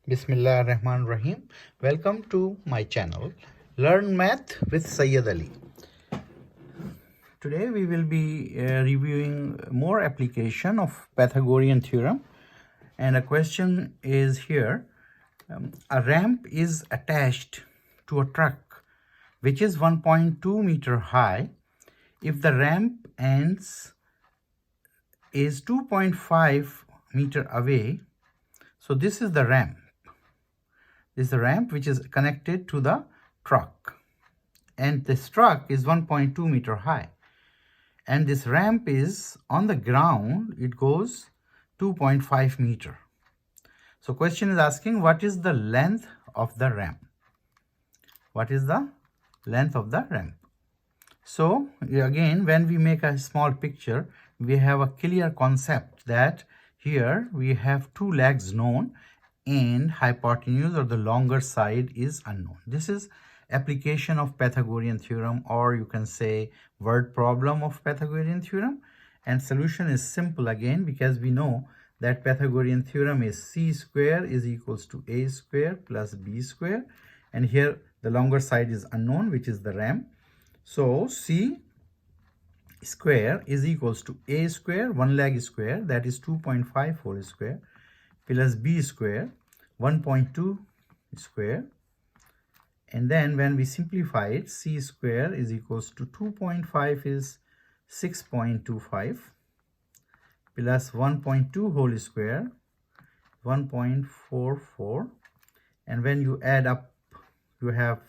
Bismillah Rahman Rahim. Welcome to my channel Learn Math with Syed Ali. Today we will be reviewing more application of Pythagorean theorem, and a question is here. A ramp is attached to a truck which is 1.2 meter high. If the ramp ends is 2.5 meter away, so this is the ramp. This is the ramp which is connected to the truck, and this truck is 1.2 meter high, and this ramp is on the ground. It goes 2.5 meter. So question is asking, what is the length of the ramp? What is the length of the ramp? So again, when we make a small picture, we have a clear concept that here we have two legs known and hypotenuse or the longer side is unknown. This is application of Pythagorean theorem, or you can say word problem of Pythagorean theorem. And solution is simple again, because we know that Pythagorean theorem is c square is equals to a square plus b square, and here the longer side is unknown, which is the ramp. So c square is equals to a square, one leg square, that is 2.5 whole square, plus b square 1.2 square, and then when we simplify it, c square is equals to 2.5 is 6.25 plus 1.2 whole square 1.44, and when you add up you have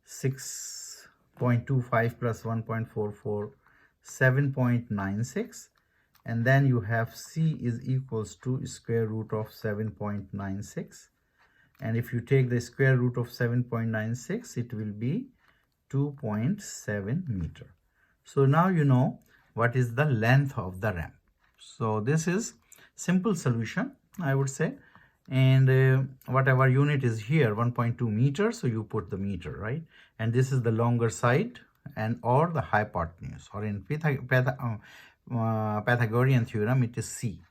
6.25 plus 1.44 7.96, and then you have c is equals to square root of 7.96, and if you take the square root of 7.96, it will be 2.7 meter. So now you know what is the length of the ramp. So this is simple solution, I would say, and whatever unit is here, 1.2 meters, so you put the meter, right? And this is the longer side and or the hypotenuse, or in Pythagorean theorem it is c.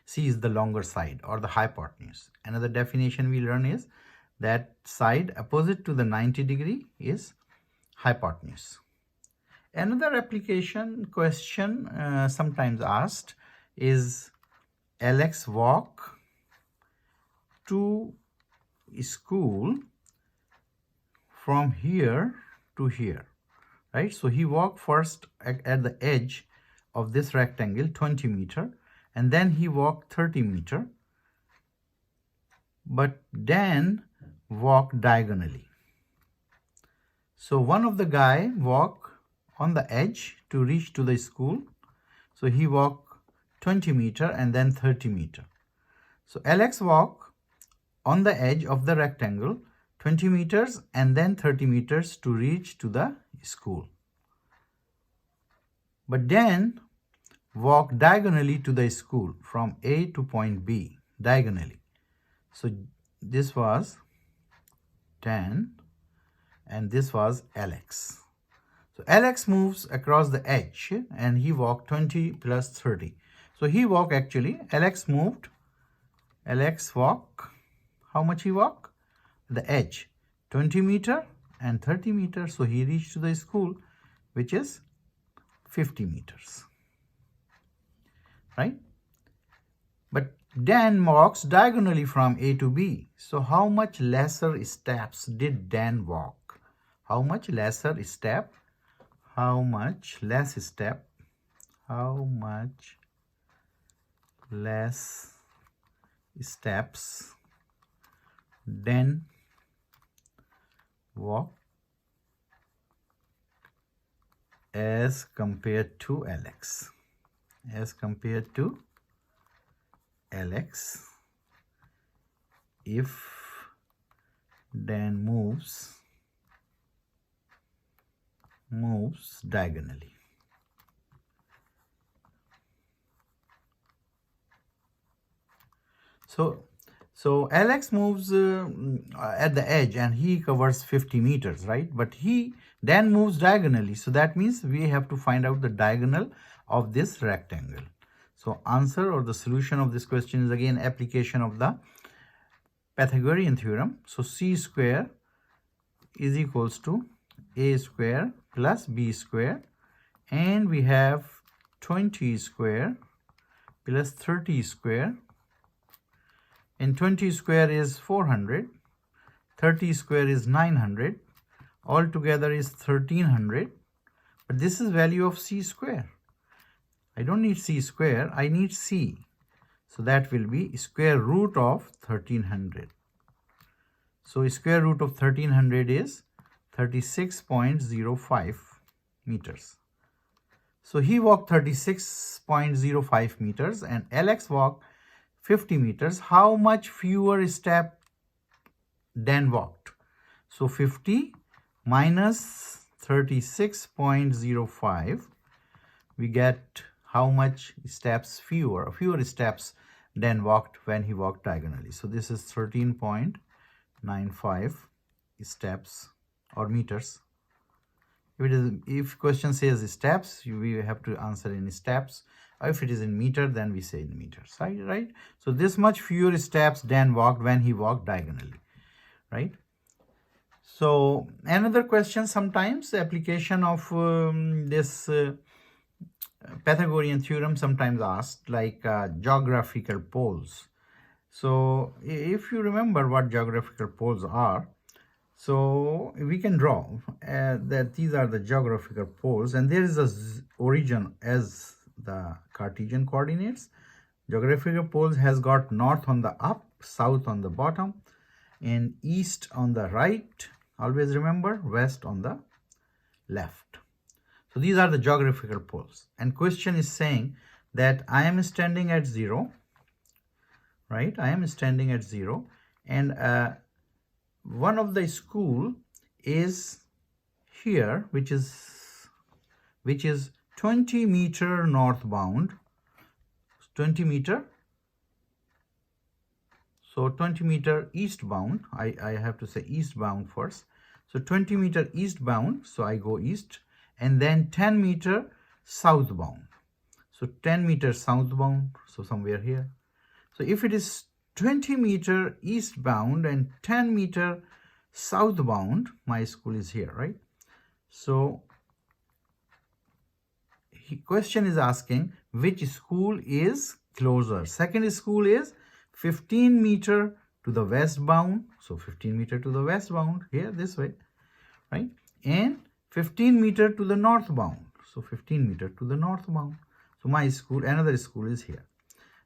C is the longer side or the hypotenuse. Another definition we learn is that side opposite to the 90 degree is hypotenuse. Another application question sometimes asked is, Alex walk to school from here to here, right? So he walked first at the edge of this rectangle 20 meter, and then he walked 30 meter, but then walked diagonally. So one of the guy walked on the edge to reach to the school, so he walked 20 meter and then 30 meter. So Alex walked on the edge of the rectangle 20 meters and then 30 meters to reach to the school, but then walk diagonally to the school from A to point B diagonally. So this was 10 and this was Alex. So Alex moves across the edge and he walked 20 plus 30. So he walked actually, Alex walked, how much he walked? The edge, 20 meter and 30 meters. So he reached to the school, which is 50 meters. Right? But Dan walks diagonally from A to B. So how much lesser steps did Dan walk? How much lesser step? How much less step? How much less steps Dan walk as compared to Alex? As compared to Alex, if Dan moves diagonally. So Alex moves at the edge and he covers 50 meters, right? But he then moves diagonally. So that means we have to find out the diagonal of this rectangle. So answer or the solution of this question is again application of the Pythagorean theorem. So c square is equals to a square plus b square, and we have 20 square plus 30 square, and 20 square is 400, 30 square is 900, altogether is 1300. But this is value of c square. I don't need c square, I need c. So that will be square root of 1300. So square root of 1300 is 36.05 meters. So he walked 36.05 meters and Alex walked 50 meters. How much fewer step Dan walked? So 50 minus 36.05, we get how much steps fewer steps Dan walked when he walked diagonally. So this is 13.95 steps or meters. If question says steps, we have to answer in steps. Or if it is in meter, then we say in meters, right? So this much fewer steps Dan walked when he walked diagonally, right? So another question, sometimes the application of this Pythagorean theorem sometimes asked, like geographical poles. So if you remember what geographical poles are, so we can draw that these are the geographical poles, and there is a origin as the Cartesian coordinates. Geographical poles has got north on the up, south on the bottom, and east on the right. Always remember, west on the left. So these are the geographical poles. And question is saying that I am standing at 0, right? I am standing at 0, and one of the school is here, which is 20 meter northbound, 20 meter. So 20 meter eastbound, I have to say eastbound first. So 20 meter eastbound, so I go east, and then 10 meter southbound. So 10 meter southbound, so somewhere here. So if it is 20 meter eastbound and 10 meter southbound, my school is here, right? So question is asking which school is closer. Second school is 15 meter to the westbound, so 15 meter to the westbound, here this way, right? And 15 meter to the northbound, so 15 meter to the northbound. So my school, another school is here.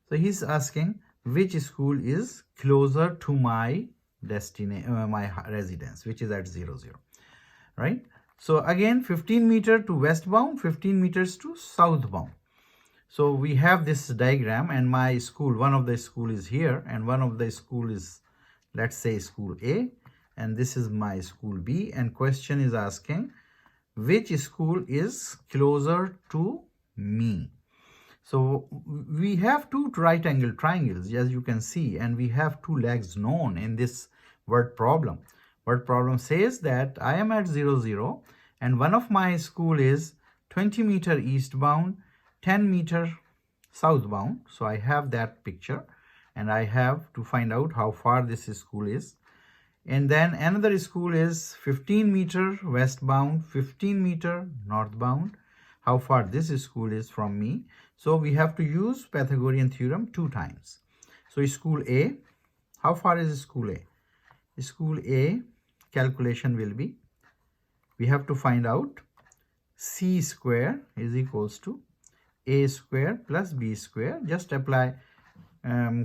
So he's asking which school is closer to my destination, my residence, which is at 0, 0, right? So again, 15 meter to westbound, 15 meters to southbound. So we have this diagram, and my school, one of the school is here, and one of the school is, let's say, school A, and this is my school B, and question is asking which school is closer to me. So we have two right angle triangles, as you can see, and we have two legs known in this word problem. Word problem says that I am at 0, 0, and one of my school is 20 meter eastbound, 10 meter southbound. So I have that picture, and I have to find out how far this school is. And then another school is 15 meter westbound, 15 meter northbound. How far this school is from me. So we have to use Pythagorean theorem 2 times. So school A, how far is school A? School A calculation will be, we have to find out c square is equals to a square plus b square. Just apply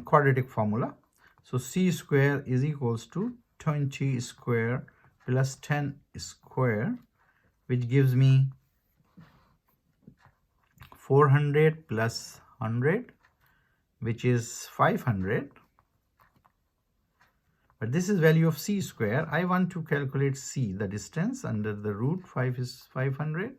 quadratic formula. So c square is equals to 20 square plus 10 square, which gives me 400 plus 100, which is 500. But this is value of c square. I want to calculate c, the distance under the root 5 is 500,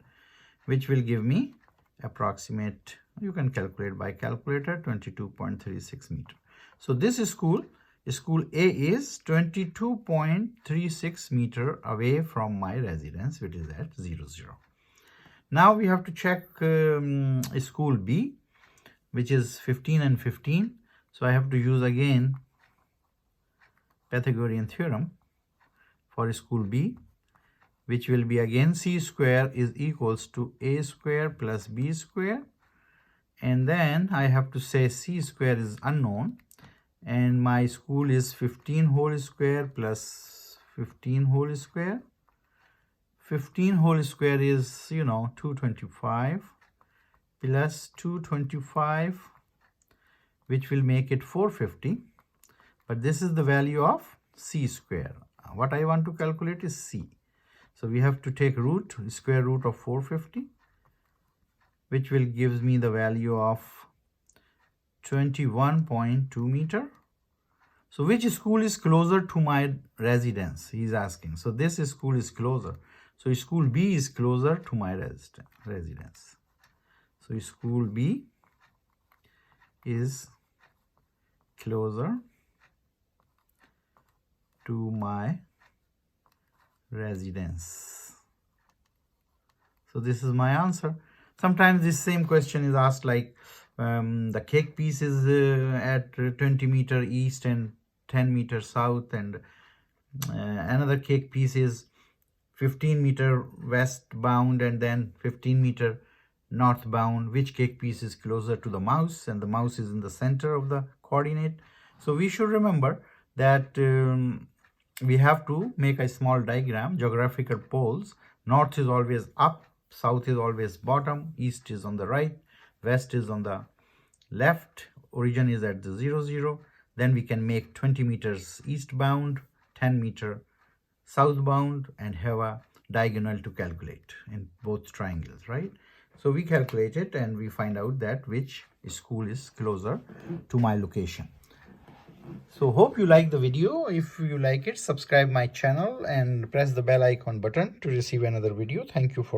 which will give me approximate, you can calculate by calculator, 22.36 meter. So this is school A is 22.36 meter away from my residence, which is at 0, 0. Now we have to check school B, which is 15 and 15. So I have to use again Pythagorean theorem for school B, which will be again c square is equals to a square plus b square, and then I have to say c square is unknown, and my school is 15 whole square plus 15 whole square. 15 whole square is 225 plus 225, which will make it 450, but this is the value of c square. What I want to calculate is c. So we have to take square root of 450, which will give me the value of 21.2 meter. So which school is closer to my residence, he is asking. So this school is closer. So school B is closer to my residence. So school B is closer to my residence. So this is my answer. Sometimes this same question is asked like the cake piece is at 20 meter east and 10 meter south, and another cake piece is 15 meter westbound and then 15 meter northbound. Which cake piece is closer to the mouse? And the mouse is in the center of the coordinate. So we should remember that we have to make a small diagram, geographical poles. North is always up, south is always bottom, east is on the right, west is on the left, origin is at the 0, 0. Then we can make 20 meters eastbound, 10 meter southbound, and have a diagonal to calculate in both triangles, right? So we calculate it and we find out that which school is closer to my location. So hope you like the video. If you like it, subscribe my channel and press the bell icon button to receive another video. Thank you for